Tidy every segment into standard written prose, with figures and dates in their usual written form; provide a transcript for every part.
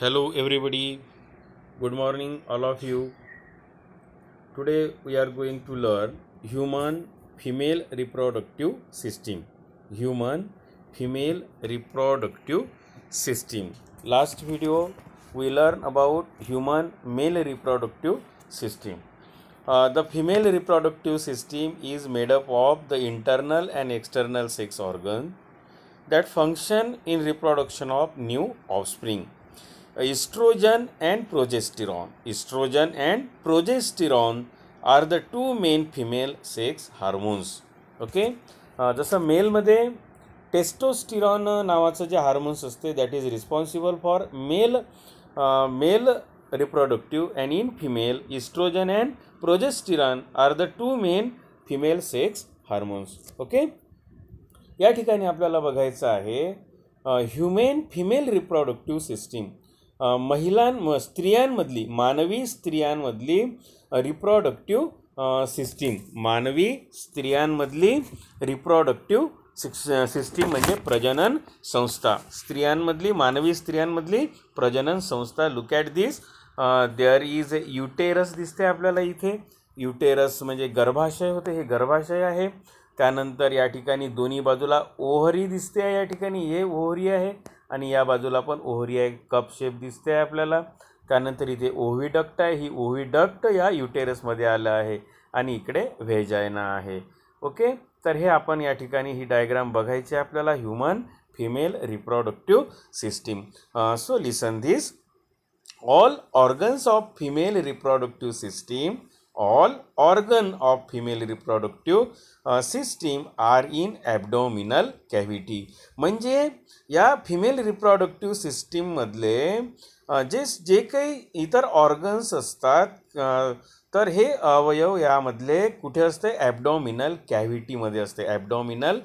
Hello everybody, good morning all of you. Today we are going to learn human female reproductive system. Human female reproductive system. Last video we learned about human male reproductive system. The female reproductive system is made up of the internal and external sex organs that function in reproduction of new offspring. Estrogen and progesterone. Estrogen and progesterone are the two main female sex hormones. Okay, जसं मेलमध्ये testosterone नावाचं जे hormones असते that is responsible for male reproductive and in female oestrogen and progesterone are the two main female sex hormones. Okay, या ठिकाणी आपल्याला बघायचं आहे ह्युमन फिमेल रिप्रोडक्टिव्ह सिस्टीम. स्त्रियांमधली मानवी स्त्रियांमधली रिप्रोडक्टिव्ह सिस्टीम. मानवी स्त्रियांमधली रिप्रोडक्टिव्ह सिस्टीम म्हणजे प्रजनन संस्था. मानवी स्त्रियांमधली प्रजनन संस्था. Look at this, there is a uterus दिसते आपल्याला इथे. युटेरस म्हणजे गर्भाशय होते, हे गर्भाशय आहे. त्यानंतर या ठिकाणी दोन्ही बाजूला ओव्हरी दिसते आहे, या ठिकाणी हे ओव्हरी आहे आणि या बाजूला पण ओव्हरी आहे, कप शेप दिसते आहे आपल्याला. त्यानंतर इथे ओव्हिडक्ट आहे, ही ओव्हिडक्ट या युटेरसमध्ये आलं आहे आणि इकडे व्हेजायना आहे. ओके, तर हे आपण या ठिकाणी ही डायग्राम बघायची आहे आपल्याला human female reproductive system. So listen this. All organs of female reproductive system. All organ of female reproductive system are in abdominal cavity. म्हणजे या फिमेल रिप्रोडक्टिव्ह सिस्टीममधले जे काही इतर ऑर्गन्स असतात तर हे अवयव यामधले कुठे असते? ॲबडॉमिनल कॅव्हिटीमध्ये असते. ॲबडॉमिनल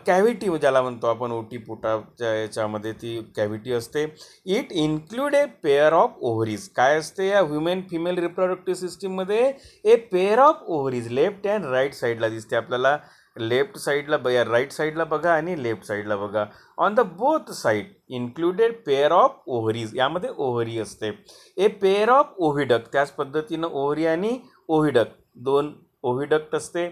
कॅव्हिटी ज्याला म्हणतो आपण, ओटीपोटाच्या याच्यामध्ये ती कॅव्हिटी असते. It include a pair of ovaries. काय असते या ह्युमन फिमेल रिप्रोडक्टिव्ह सिस्टीममध्ये? A pair of ovaries. Left and right साईडला दिसते आपल्याला. लेफ्ट साईडला राईट साईडला बघा आणि लेफ्ट साईडला बघा. On the both side included pair of ovaries. यामध्ये ओव्हरी असते. A pair of oviduct. त्याच पद्धतीनं ओव्हरी आणि ओव्हिडक्ट, दोन ओव्हिडक्ट असते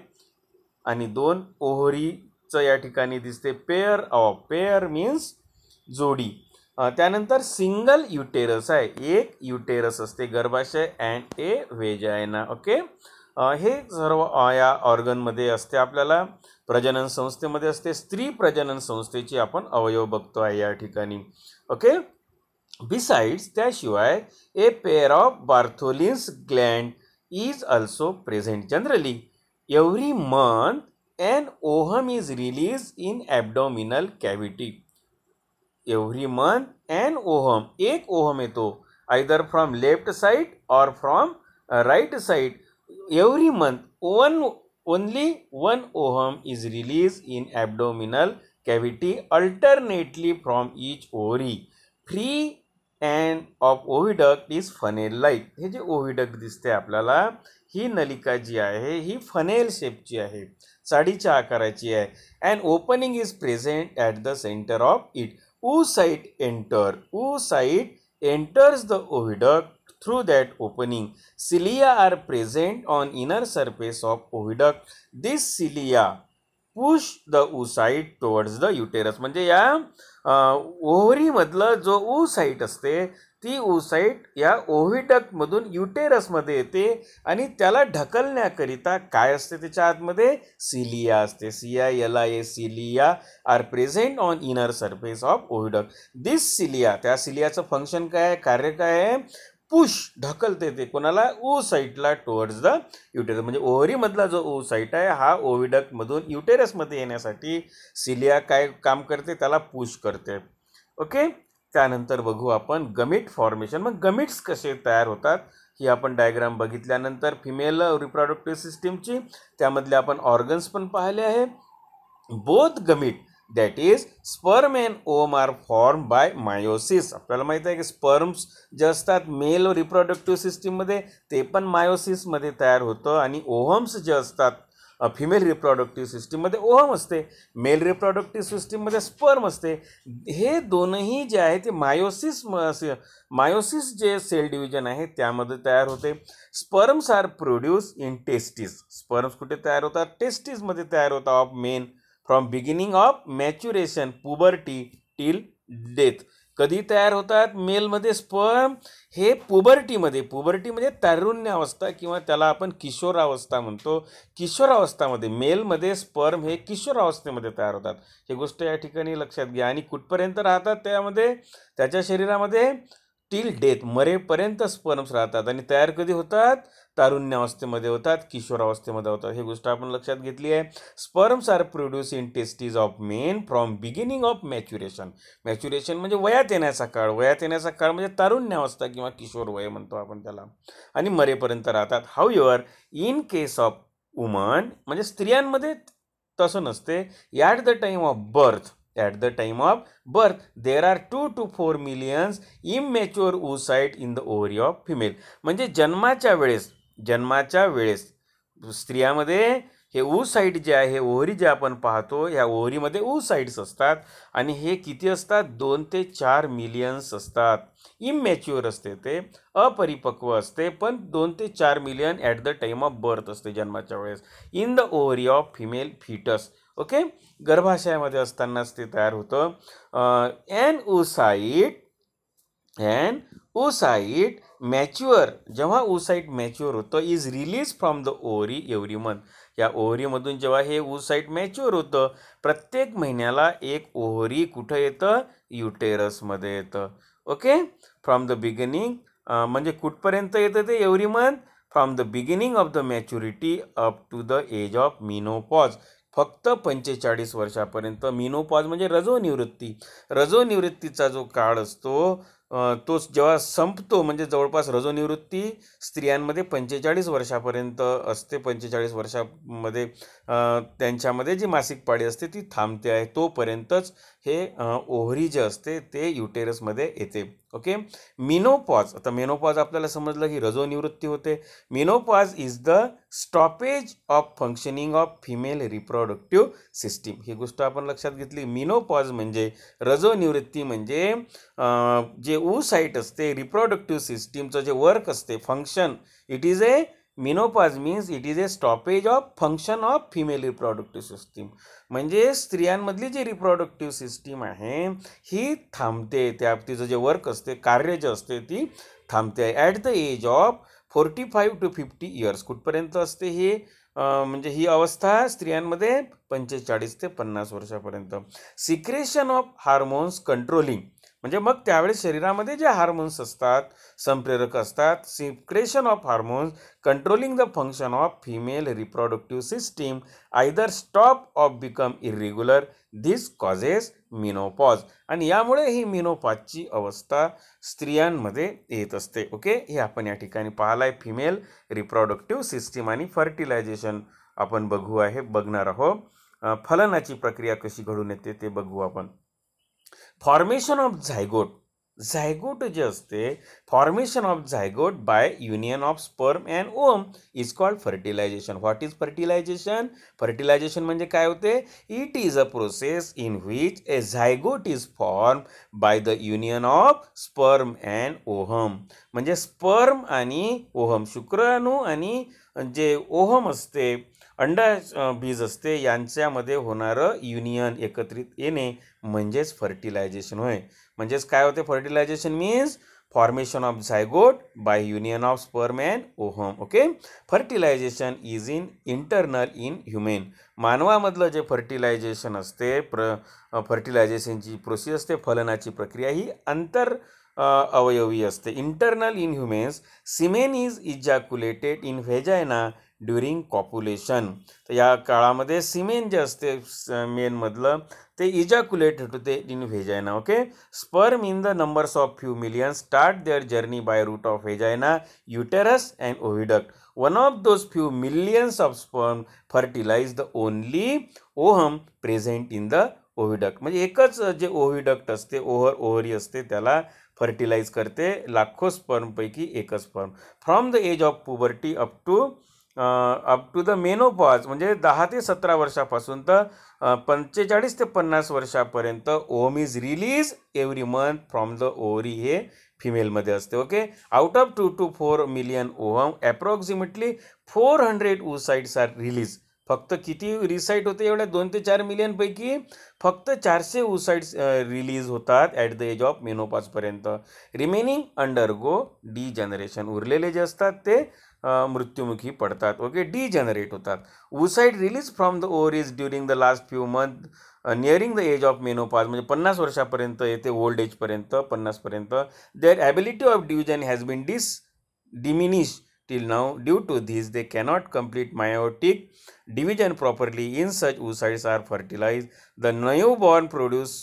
आणि दोन ओव्हरीचं या ठिकाणी दिसते. पेअर मीन्स जोडी. त्यानंतर सिंगल युटेरस आहे, एक युटेरस असते गर्भाशय अँड ए व्हेजायना. ओके, हे सर्व या ऑर्गनमध्ये असते आपल्याला. प्रजनन संस्थेमध्ये असते. स्त्री प्रजनन संस्थेची आपण अवयव बघतो आहे या ठिकाणी. ओके, बिसाइड्स त्याशिवाय a pair of Bartholin's gland is also present. Generally every month an ovum is release in abdominal cavity. Every month an ovum, एक ओहम येतो, either from left side or from right side. Every month only one ohm is released in abdominal cavity alternately from each ovary. Free and of oviduct is funnel like. हे जे ओव्हिडक्ट दिसते आपल्याला, ही नलिका जी आहे ही funnel शेपची आहे, साडीच्या आकाराची आहे. And opening is present at the centre of it. oocyte enters the oviduct through that opening. Cilia are present on inner surface of oviduct. This cilia push the oocyte towards the uterus. म्हणजे या ओव्हरीमधलं जो oocyte असते ती oocyte या ओव्हिडक्टमधून युटेरसमध्ये येते आणि त्याला ढकलण्याकरिता काय असते त्याच्या आतमध्ये? सिलिया असते. Cilia are present on inner surface of oviduct. This cilia, त्या सिलियाचं फंक्शन काय आहे, कार्य काय आहे? पुश, ढकलते ते कोणाला? oocyteला टुवर्ड्स द युटेरस. म्हणजे ओव्हरीमधला जो oocyte आहे हा ओव्हिडक्टमधून युटेरसमध्ये येण्यासाठी सिलिया काय काम करते? त्याला पुश करते. ओके, त्यानंतर बघू आपण गमिट फॉर्मेशन. मग गमिट्स कसे तयार होतात ही आपण डायग्राम बघितल्यानंतर फिमेल रिप्रोडक्टिव्ह सिस्टीमची, त्यामधले आपण ऑर्गन्स पण पाहिले आहे. Both gamete that is sperm and ovum are form by meiosis. आपल्याला माहिती आहे की स्पर्म्स जे असतात मेल रिप्रोडक्टिव्ह सिस्टीममध्ये ते पण मायोसिसमध्ये तयार होतं आणि ओव्हम्स जे असतात फिमेल रिप्रोडक्टिव्ह सिस्टीममध्ये ओहम असते, मेल रिप्रोडक्टिव्ह सिस्टीममध्ये स्पर्म असते. हे दोनही जे आहे ते मायोसिस जे सेल डिव्हिजन आहे त्यामध्ये तयार होते. Sperms are produce in testis. स्पर्म्स कुठे तयार होतात? टेस्टिसमध्ये तयार होतात of men from beginning of maturation puberty till death. कधी तयार होतात? मेलमध्ये स्पर्म हे पुबर्टी म्हणजे तारुण्यावस्था किंवा त्याला आपण किशोरावस्था म्हणतो. किशोरावस्थामध्ये मेलमध्ये स्पर्म हे किशोरावस्थेमध्ये तयार होतात. ही गोष्ट या ठिकाणी लक्षात घ्या. आणि कुठपर्यंत राहतात त्यामध्ये? त्याच्या शरीरामध्ये टिल डेथ, मरेपर्यंत स्पर्म्स राहतात. आणि तयार कधी होतात? तारुण्यावस्थेमध्ये होतात, किशोरावस्थेमध्ये होतात. ही गोष्ट आपण लक्षात घेतली आहे. Sperms are produce in testes of men from beginning of maturation. Maturation म्हणजे वयात येण्याचा काळ. वयात येण्याचा काळ म्हणजे तारुण्यावस्था किंवा किशोर वय म्हणतो आपण त्याला. आणि मरेपर्यंत राहतात. हाऊएव्हर इन केस ऑफ वुमन म्हणजे स्त्रियांमध्ये तसं नसते. At the time of birth there are 2 to 4 million immature oocyte in the ovary of female. म्हणजे जन्माच्या वेळेस स्त्रियामध्ये हे oocyte जे आहे, ओव्हरी जे आपण पाहतो, ह्या ओव्हरीमध्ये oocytes असतात. आणि हे किती असतात? 2 ते 4 मिलियन्स असतात. इमॅच्युअर असते, ते अपरिपक्व असते, पण 2 ते 4 million at the time of birth असते, जन्माच्या वेळेस, in the ovary of female fetus. Okay, गर्भाशयामध्ये असतानाच ते तयार होतं. ॲन oocyte मॅच्युअर, जेव्हा oocyte मॅच्युअर होतं, is release from the ovary every month. या ओव्हरीमधून जेव्हा हे oocyte मॅच्युअर होतं, प्रत्येक महिन्याला एक ओव्हरी कुठं येतं? युटेरसमध्ये येतं. ओके, फ्रॉम द बिगिनिंग म्हणजे कुठपर्यंत येतं ते? Every month, from the beginning of the maturity up to the age of menopause. फक्त 45 वर्षापर्यंत. मिनोपॉज म्हणजे रजोनिवृत्तीचा जो काळ असतो तो जेव्हा संपतो, म्हणजे जवळपास रजोनिवृत्ती स्त्रियांमध्ये 45 वर्षापर्यंत असते. 45 वर्षामध्ये त्यांच्यामध्ये जी मासिक पाळी असते ती थांबते आहे. तोपर्यंतच हे ओव्हरी जे असते ते युटेरसमध्ये येते. Okay, menopause. आता मेनोपॉज आपल्याला समजलं की रजोनिवृत्ती होते. Menopause is the stoppage of functioning of female reproductive system. ही गोष्ट आपण लक्षात घेतली. मिनोपॉज म्हणजे रजोनिवृत्ती, म्हणजे जे oocyte असते, रिप्रोडक्टिव्ह सिस्टीमचं जे वर्क असते, function, it is a menopause means it is a stoppage of function of female reproductive system. म्हणजे स्त्रियांमधली जी रिप्रोडक्टिव्ह सिस्टीम आहे ही थांबते. त्या तिचं जे वर्क असते, कार्य जे असते, ती थांबते. At the age of 45 to 50 years. कुठपर्यंत असते हे? म्हणजे ही अवस्था स्त्रियांमध्ये 45 ते 50 वर्षापर्यंत. सिक्रेशन ऑफ हार्मोन्स कंट्रोलिंग म्हणजे मग त्यावेळेस शरीरामध्ये जे हार्मोन्स असतात, संप्रेरक असतात, secretion of hormones controlling the function of female reproductive system either stop of become irregular. This causes menopause. आणि यामुळे ही मिनोपॉजची अवस्था स्त्रियांमध्ये येत असते. ओके, हे आपण या ठिकाणी पाहिलं आहे. फिमेल रिप्रोडक्टिव्ह सिस्टीम आणि फर्टिलायझेशन आपण बघणार आहोत. फलनाची प्रक्रिया कशी घडून येते ते बघू आपण. फॉर्मेशन ऑफ झायगोट जे असते, formation of zygote by union of sperm and ovum is called fertilisation. What is fertilisation? Fertilisation म्हणजे काय होते? It is a process in which a zygote is form by the union of sperm and ovum. म्हणजे sperm आणि ovum, शुक्राणू आणि जे ovum असते, बीज असते, यांच्यामध्ये होणारं युनियन, एकत्रित येणे म्हणजेच फर्टिलायझेशन होय. म्हणजेच काय होते? Fertilisation means formation of zygote by union of sperm and ovum. Okay, fertilisation is internal in human. मानवामधलं जे फर्टिलायझेशन असते, फर्टिलायझेशनची प्रोसेस असते, फलनाची प्रक्रिया ही अवयवी असते. Internal in humans, semen is ejaculated in vagina during copulation. तर या काळामध्ये सिमेन जे असते मेनमधलं ते इजॅक्युलेट होते in vagina. Okay, sperm in the numbers of few million start their journey by route of vagina, uterus and oviduct. One of those few millions of sperm fertilise the only ovum present in the oviduct. म्हणजे एकच जे ओव्हिडक्ट असते, ovary असते, त्याला fertilise करते लाखो स्पर्मपैकी एकच sperm. From the age of puberty up to up to the menopause म्हणजे 10 ते 17 वर्षापासून तर 45 ते 50 वर्षापर्यंत ovum is release every month from the ovary हे फिमेलमध्ये असते. Okay. Out of 2 to 4 million ovum approximately 400 oocytes are release. फक्त किती रिसाईट होते एवढ्या 2 ते 4 मिलियन पैकी फक्त 400 oocytes रिलीज होतात ॲट द एज ऑफ मेनोपॉजपर्यंत. Remaining undergo degeneration. उरलेले जे असतात ते मृत्युमुखी पडतात. ओके. डिजनरेट होतात. oocyte release from the ovaries during the last few month nearing the age of menopause म्हणजे 50 वर्षापर्यंत येते, ओल्ड एजपर्यंत 50पर्यंत. Their ability of division has been diminish till now. Due to this, they cannot complete meiotic division properly. In such oocytes are fertilized. The newborn produce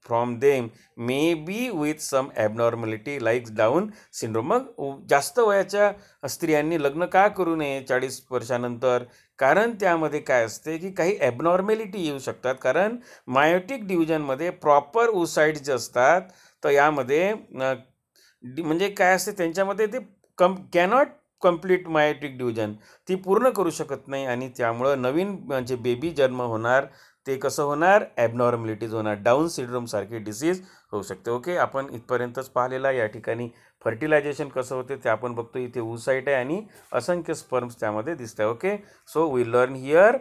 from them may be with some abnormality like Down syndrome. मग जास्त वयाच्या स्त्रियांनी लग्न का करू नये 40 वर्षानंतर? कारण त्यामध्ये काय असते की काही ॲबनॉर्मॅलिटी येऊ शकतात. कारण मायोटिक डिव्हिजनमध्ये प्रॉपर oocytes जे असतात तर यामध्ये म्हणजे काय असते त्यांच्यामध्ये ते कॅनॉट कंप्लीट मायोटिक डिव्हिजन ती पूर्ण करू शकत नाही आणि त्यामुळं नवीन म्हणजे बेबी जन्म होणार ते कसं होणार? ॲबनॉर्मॅलिटीज होणार. डाऊन सिंड्रोम सारखी डिसीज होऊ शकते. ओके. आपण इथपर्यंतच पाहिलेला. या ठिकाणी फर्टिलायझेशन कसं होते ते आपण बघतो. इथे oocyte आहे आणि असंख्य स्पर्म्स त्यामध्ये दिसत आहे. Okay. So we learn here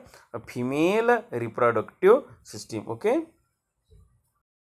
female reproductive system. Okay.